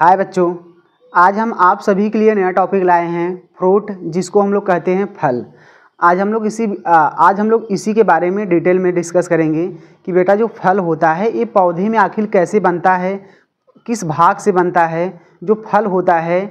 हाय बच्चों, आज हम आप सभी के लिए नया टॉपिक लाए हैं फ्रूट, जिसको हम लोग कहते हैं फल। आज हम लोग इसी के बारे में डिटेल में डिस्कस करेंगे कि बेटा जो फल होता है ये पौधे में आखिर कैसे बनता है, किस भाग से बनता है। जो फल होता है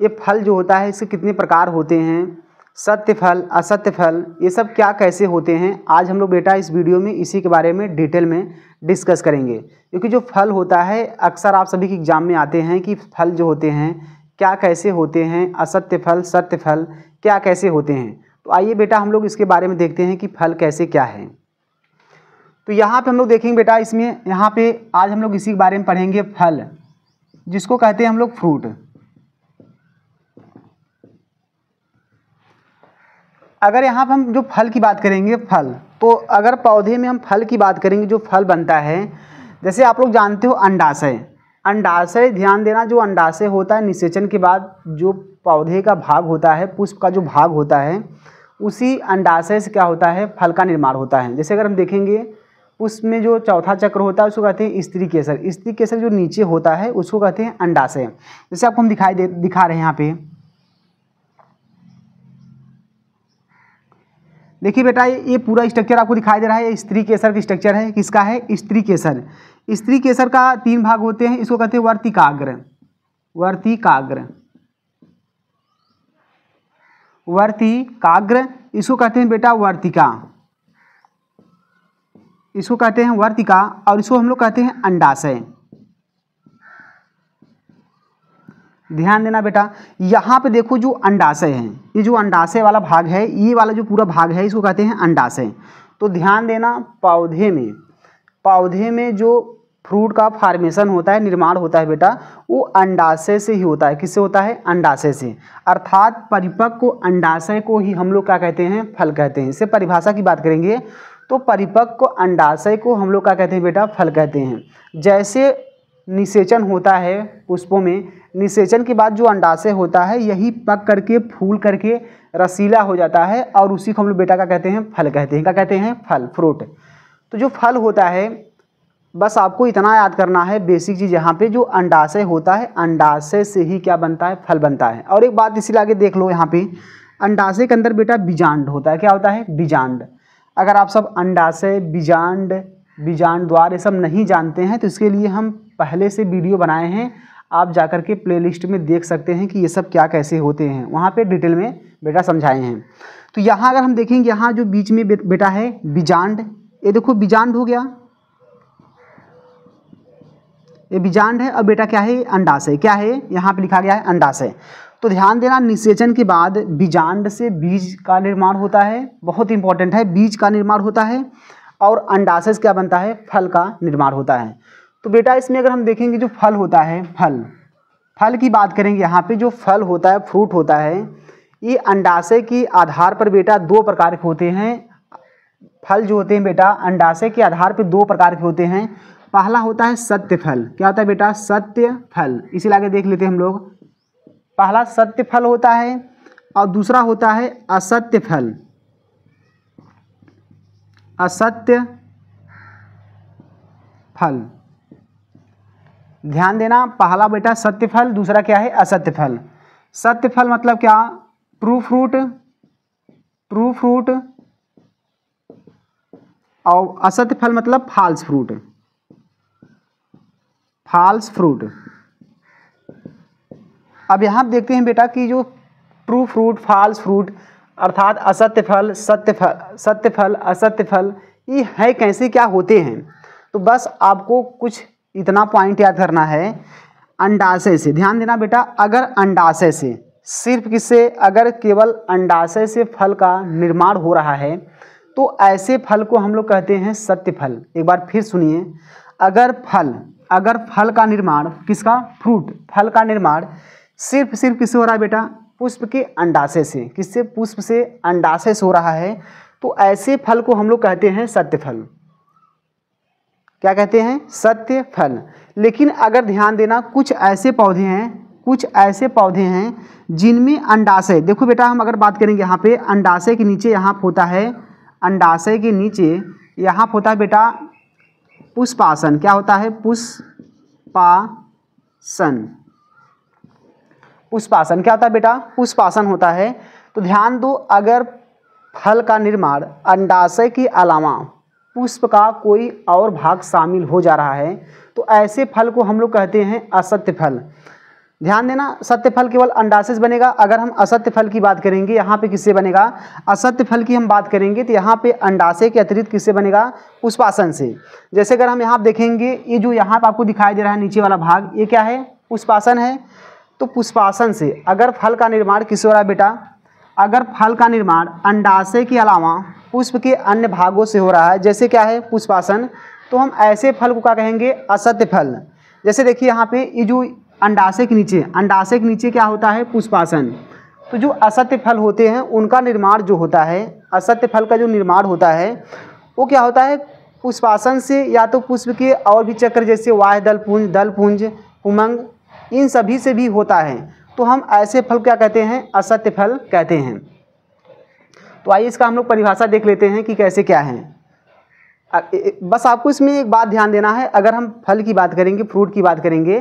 ये फल जो होता है इसके कितने प्रकार होते हैं, सत्य फल, असत्य फल, ये सब क्या कैसे होते हैं। आज हम लोग बेटा इस वीडियो में इसी के बारे में डिटेल में डिस्कस करेंगे। क्योंकि जो फल होता है अक्सर आप सभी के एग्जाम में आते हैं कि फल जो होते हैं क्या कैसे होते हैं, असत्य फल सत्य फल क्या कैसे होते हैं। तो आइए बेटा हम लोग इसके बारे में देखते हैं कि फल कैसे क्या है। तो यहाँ पे हम लोग देखेंगे बेटा, इसमें यहाँ पे आज हम लोग इसी के बारे में पढ़ेंगे फल, जिसको कहते हैं हम लोग फ्रूट। अगर यहाँ पर हम जो फल की बात करेंगे फल, तो अगर पौधे में हम फल की बात करेंगे जो फल बनता है, जैसे आप लोग जानते हो अंडाशय। अंडाशय ध्यान देना, जो अंडाशय होता है निषेचन के बाद जो पौधे का भाग होता है, पुष्प का जो भाग होता है, उसी अंडाशय से क्या होता है फल का निर्माण होता है। जैसे अगर हम देखेंगे पुष्प में जो चौथा चक्र होता है उसको कहते हैं स्त्री केसर। स्त्री केसर जो नीचे होता है उसको कहते हैं अंडाशय। जैसे आपको हम दिखा रहे हैं यहाँ पे, देखिए बेटा ये पूरा स्ट्रक्चर आपको दिखाई दे रहा है। स्त्री केसर का स्ट्रक्चर है, किसका है, स्त्री केसर। स्त्री केसर का 3 भाग होते हैं, इसको कहते हैं वर्तिकाग्र। वर्तिकाग्र, वर्तिकाग्र, इसको कहते हैं बेटा वर्तिका, इसको कहते हैं वर्तिका, और इसको हम लोग कहते हैं अंडाशय। ध्यान देना बेटा, यहाँ पे देखो जो अंडाशय है, ये जो अंडाशय वाला भाग है, ये वाला जो पूरा भाग है इसको कहते हैं अंडाशय। तो ध्यान देना, पौधे में जो फ्रूट का फॉर्मेशन होता है, निर्माण होता है बेटा, वो अंडाशय से ही होता है। किससे होता है, अंडाशय से। अर्थात परिपक्व अंडाशय को ही हम लोग क्या कहते हैं, फल कहते हैं। इससे परिभाषा की बात करेंगे तो परिपक्व अंडाशय को हम लोग क्या कहते हैं बेटा, फल कहते हैं। जैसे निषेचन होता है पुष्पों में, निषेचन के बाद जो अंडाशय होता है यही पक करके फूल करके रसीला हो जाता है, और उसी को हम लोग बेटा क्या कहते हैं, फल कहते हैं। क्या कहते हैं, फल, फ्रूट। तो जो फल होता है, बस आपको इतना याद करना है बेसिक चीज़ यहाँ पे, जो अंडाशय होता है अंडाशय से ही क्या बनता है, फल बनता है। और एक बात इसीलिए आगे देख लो, यहाँ पे अंडाशय के अंदर बेटा बीजांड होता है। क्या होता है, बीजांड। अगर आप सब अंडाशय, बीजांड, बीजांड द्वार ये सब नहीं जानते हैं तो इसके लिए हम पहले से वीडियो बनाए हैं, आप जाकर के प्लेलिस्ट में देख सकते हैं कि ये सब क्या कैसे होते हैं, वहाँ पे डिटेल में बेटा समझाए हैं। तो यहाँ अगर हम देखेंगे, यहाँ जो बीच में बेटा है बीजांड, ये देखो बीजांड हो गया, ये बीजांड है। और बेटा क्या है, अंडाशय। क्या है, यहाँ पे लिखा गया है अंडाशय। तो ध्यान देना, निषेचन के बाद बीजांड से बीज का निर्माण होता है, बहुत इंपॉर्टेंट है, बीज का निर्माण होता है, और अंडाशय से क्या बनता है, फल का निर्माण होता है। तो बेटा इसमें अगर हम देखेंगे जो फल होता है, फल की बात करेंगे, यहाँ पे जो फल होता है, फ्रूट होता है, ये अंडाशय के आधार पर बेटा 2 प्रकार के होते हैं। फल जो होते हैं बेटा अंडाशय के आधार पर 2 प्रकार के होते हैं। पहला होता है सत्य फल। क्या होता है बेटा, सत्य फल। इसी आगे देख लेते हैं हम लोग। पहला सत्य फल होता है, और दूसरा होता है असत्य फल। असत्य फल, ध्यान देना, पहला बेटा सत्य फल, दूसरा क्या है, असत्य फल। सत्य फल मतलब क्या, ट्रू फ्रूट, ट्रू फ्रूट, और असत्य फल मतलब फॉल्स फ्रूट, फॉल्स फ्रूट। अब यहाँ देखते हैं बेटा कि जो ट्रू फ्रूट, फॉल्स फ्रूट, अर्थात असत्य फल, सत्य फल, असत्य फल, ये है कैसे, क्या होते हैं। तो बस आपको कुछ इतना पॉइंट याद करना है। अंडाशय से, ध्यान देना बेटा, अगर अंडाशय से, सिर्फ किससे, अगर केवल अंडाशय से फल का निर्माण हो रहा है तो ऐसे फल को हम लोग कहते हैं सत्य फल। एक बार फिर सुनिए, अगर फल का निर्माण, किसका, फ्रूट, फल का निर्माण सिर्फ किससे हो रहा है बेटा, पुष्प के अंडाशय से। किससे, पुष्प से, अंडाशय से हो रहा है, तो ऐसे फल को हम लोग कहते हैं सत्य फल। क्या कहते हैं, सत्य फल। लेकिन अगर ध्यान देना, कुछ ऐसे पौधे हैं जिनमें अंडाशय, देखो बेटा हम अगर बात करेंगे यहाँ पे, अंडाशय के नीचे यहाँ होता है, अंडाशय के नीचे यहाँ होता है बेटा पुष्पासन। क्या होता है, पुष्पासन। पुष्पासन। क्या होता है बेटा? पुष्पासन होता है। तो ध्यान दो, अगर फल का निर्माण अंडाशय के अलावा पुष्प का कोई और भाग शामिल हो जा रहा है तो ऐसे फल को हम लोग कहते हैं असत्य फल। ध्यान देना, सत्य फल केवल अंडाशय से बनेगा। अगर हम असत्य फल की बात करेंगे, यहाँ पे किससे बनेगा? असत्य फल की हम बात करेंगे तो यहाँ पे अंडाशय के अतिरिक्त किससे बनेगा? पुष्पासन से। जैसे अगर हम यहाँ देखेंगे, ये जो यहाँ पे आपको दिखाई दे रहा है नीचे वाला भाग, ये क्या है? पुष्पासन है। तो पुष्पासन से अगर फल का निर्माण किससे हो रहा है बेटा? अगर फल का निर्माण अंडाशय के अलावा पुष्प के अन्य भागों से हो रहा है, जैसे क्या है? पुष्पासन, तो हम ऐसे फल को क्या कहेंगे? असत्य फल। जैसे देखिए यहाँ पे ये जो अंडाशय के नीचे क्या होता है? पुष्पासन। तो जो असत्य फल होते हैं उनका निर्माण जो होता है, असत्य फल का जो निर्माण होता है वो क्या होता है? पुष्पासन से, या तो पुष्प के और भी चक्र जैसे वाह्य दलपुंज, पुमंग, इन सभी से भी होता है। तो हम ऐसे फल क्या कहते हैं? असत्य फल कहते हैं। तो आइए इसका हम लोग परिभाषा देख लेते हैं कि कैसे क्या है। बस आपको इसमें एक बात ध्यान देना है, अगर हम फल की बात करेंगे, फ्रूट की बात करेंगे,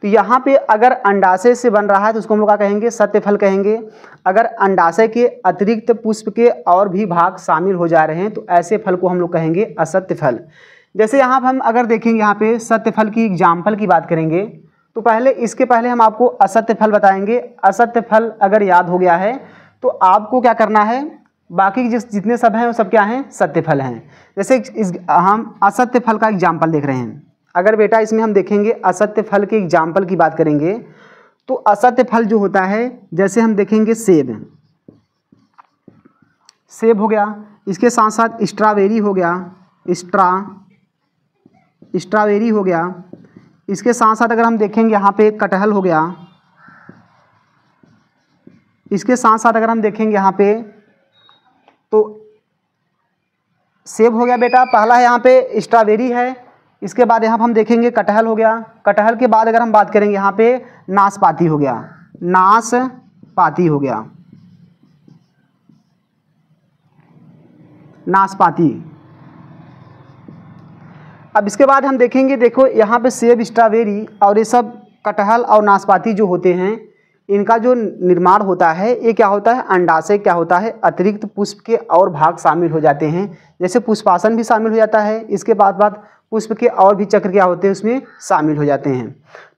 तो यहाँ पे अगर अंडाशय से बन रहा है तो उसको हम लोग क्या कहेंगे? सत्य फल कहेंगे। अगर अंडाशय के अतिरिक्त पुष्प के और भी भाग शामिल हो जा रहे हैं तो ऐसे फल को हम लोग कहेंगे असत्य फल। जैसे यहाँ हम अगर देखेंगे, यहाँ पे सत्य फल की एग्जाम्पल की बात करेंगे तो इसके पहले हम आपको असत्य फल बताएंगे। असत्य फल अगर याद हो गया है तो आपको क्या करना है? बाकी जितने सब हैं वो सब क्या हैं? सत्य फल हैं। जैसे हम असत्य फल का एग्जाम्पल देख रहे हैं। अगर बेटा इसमें हम देखेंगे असत्य फल के एग्जाम्पल की बात करेंगे तो असत्य फल जो होता है, जैसे हम देखेंगे सेब हो गया, इसके साथ साथ स्ट्रॉबेरी हो गया, स्ट्रॉबेरी हो गया, इसके साथ साथ अगर हम देखेंगे यहाँ पे कटहल हो गया, इसके साथ साथ अगर हम देखेंगे यहाँ पे तो सेब हो गया बेटा, पहला है यहाँ पे स्ट्रॉबेरी है, इसके बाद यहाँ पर हम देखेंगे कटहल हो गया, कटहल के बाद अगर हम बात करेंगे यहाँ पे नाशपाती हो गया, नाशपाती। अब इसके बाद हम देखेंगे, देखो यहाँ पे सेब, स्ट्रॉबेरी और ये सब कटहल और नाशपाती जो होते हैं, इनका जो निर्माण होता है ये क्या होता है? अंडाशय क्या होता है? अतिरिक्त पुष्प के और भाग शामिल हो जाते हैं, जैसे पुष्पासन भी शामिल हो जाता है। इसके बाद पुष्प के और भी चक्र क्या होते हैं? उसमें शामिल हो जाते हैं।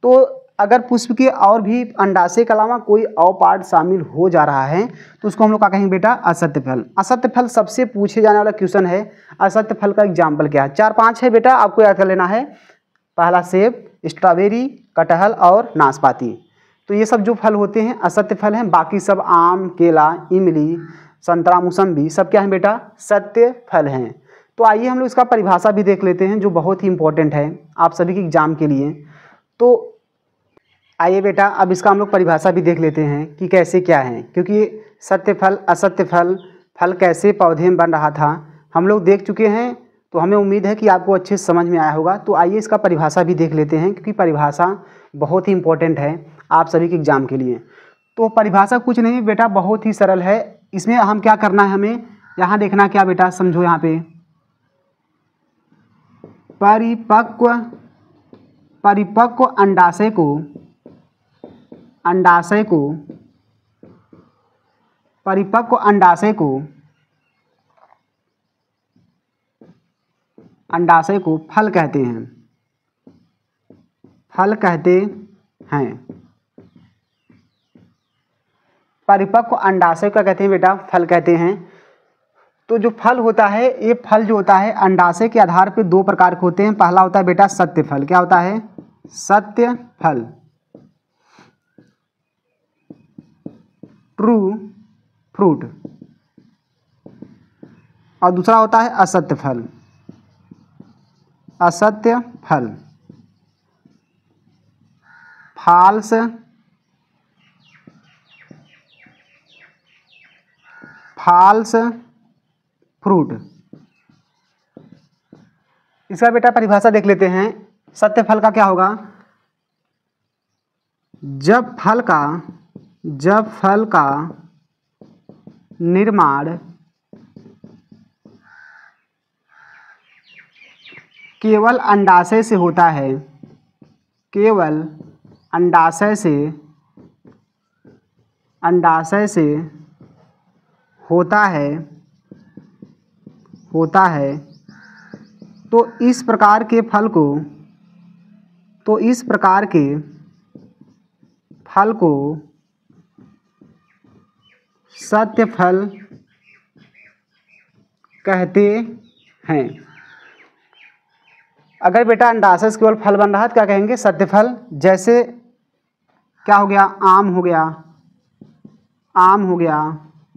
तो अगर पुष्प के और भी अंडाशय के अलावा कोई और पार्ट शामिल हो जा रहा है तो उसको हम लोग क्या कहेंगे बेटा? असत्य फल। असत्य फल सबसे पूछे जाने वाला क्वेश्चन है, असत्य फल का एग्जाम्पल क्या है? 4-5 है बेटा, आपको याद कर लेना है। पहला सेब, स्ट्रॉबेरी, कटहल और नाशपाती। तो ये सब जो फल होते हैं असत्य फल हैं। बाकी सब आम, केला, इमली, संतरा, मौसम्बी सब क्या है बेटा? सत्य फल हैं। तो आइए हम लोग इसका परिभाषा भी देख लेते हैं जो बहुत ही इंपॉर्टेंट है आप सभी के एग्जाम के लिए। तो आइए बेटा अब इसका हम लोग परिभाषा भी देख लेते हैं कि कैसे क्या है, क्योंकि सत्य फल, असत्य फल, फल कैसे पौधे में बन रहा था हम लोग देख चुके हैं, तो हमें उम्मीद है कि आपको अच्छे से समझ में आया होगा। तो आइए इसका परिभाषा भी देख लेते हैं, क्योंकि परिभाषा बहुत ही इंपॉर्टेंट है आप सभी के एग्जाम के लिए। तो परिभाषा कुछ नहीं बेटा, बहुत ही सरल है। इसमें हम क्या करना है, हमें यहाँ देखना क्या बेटा, समझो यहाँ पे परिपक्व अंडाशय को परिपक्व अंडाशय को फल कहते हैं। परिपक्व अंडाशय का कहते हैं बेटा, फल कहते हैं। तो जो फल होता है, ये फल जो होता है अंडाशय के आधार पे 2 प्रकार के होते हैं। पहला होता है बेटा सत्य फल। क्या होता है? सत्य फल, ट्रू फ्रूट। और दूसरा होता है असत्य फल, फॉल्स फ्रूट। इसका बेटा परिभाषा देख लेते हैं। सत्य फल का क्या होगा? जब फल का निर्माण केवल अंडाशय से होता है, केवल अंडाशय से अंडाशय से होता है तो इस प्रकार के फल को सत्य फल कहते हैं। अगर बेटा अंडाशय से केवल फल बन रहा है तो क्या कहेंगे? सत्य फल। जैसे क्या हो गया? आम हो गया,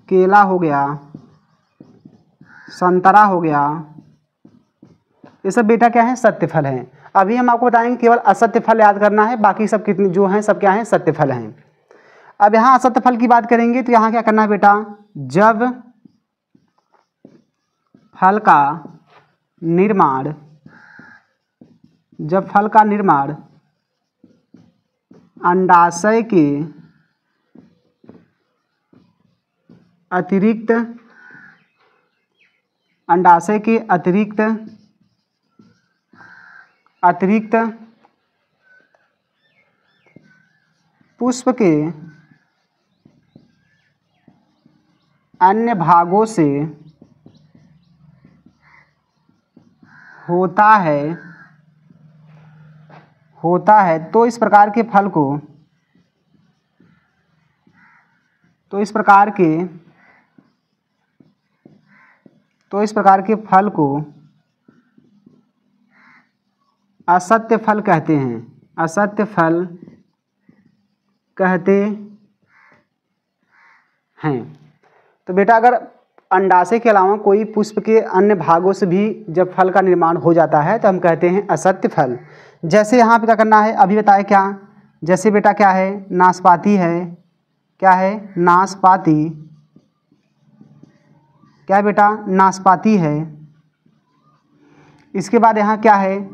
केला हो गया, संतरा हो गया, ये सब बेटा क्या है? सत्य फल हैं। अभी हम आपको बताएंगे केवल असत्य फल याद करना है, बाकी सब कितने जो हैं सब क्या हैं? सत्य फल हैं। अब यहाँ असत्य फल की बात करेंगे तो यहाँ क्या करना है बेटा? जब फल का निर्माण अंडाशय के अतिरिक्त पुष्प के अन्य भागों से होता है तो इस प्रकार के फल को असत्य फल कहते हैं। असत्य फल कहते हैं। तो बेटा अगर अंडाशय के अलावा कोई पुष्प के अन्य भागों से भी जब फल का निर्माण हो जाता है तो हम कहते हैं असत्य फल। जैसे यहाँ पे क्या करना है? अभी बताए क्या? जैसे बेटा क्या है? नाशपाती है। क्या है? नाशपाती। क्या है बेटा? नाशपाती है। इसके बाद यहाँ क्या है?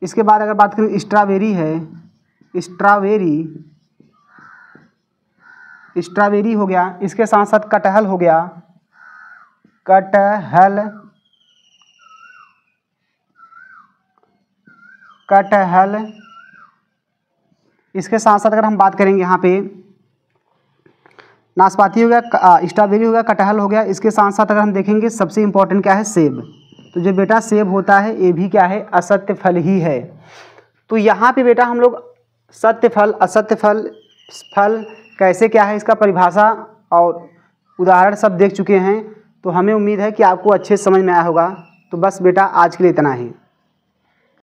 इसके बाद अगर बात करें स्ट्रॉबेरी है। स्ट्रॉबेरी हो गया। इसके साथ साथ कटहल हो गया। कटहल। इसके साथ साथ अगर हम बात करेंगे यहाँ पे नाशपाती हो गया, स्ट्रॉबेरी हो गया, कटहल हो गया। इसके साथ साथ अगर हम देखेंगे सबसे इम्पोर्टेंट क्या है? सेब। तो जो बेटा सेब होता है ये भी क्या है? असत्य फल ही है। तो यहाँ पे बेटा हम लोग सत्य फल, असत्य फल कैसे क्या है इसका परिभाषा और उदाहरण सब देख चुके हैं। तो हमें उम्मीद है कि आपको अच्छे से समझ में आया होगा। तो बस बेटा आज के लिए इतना ही।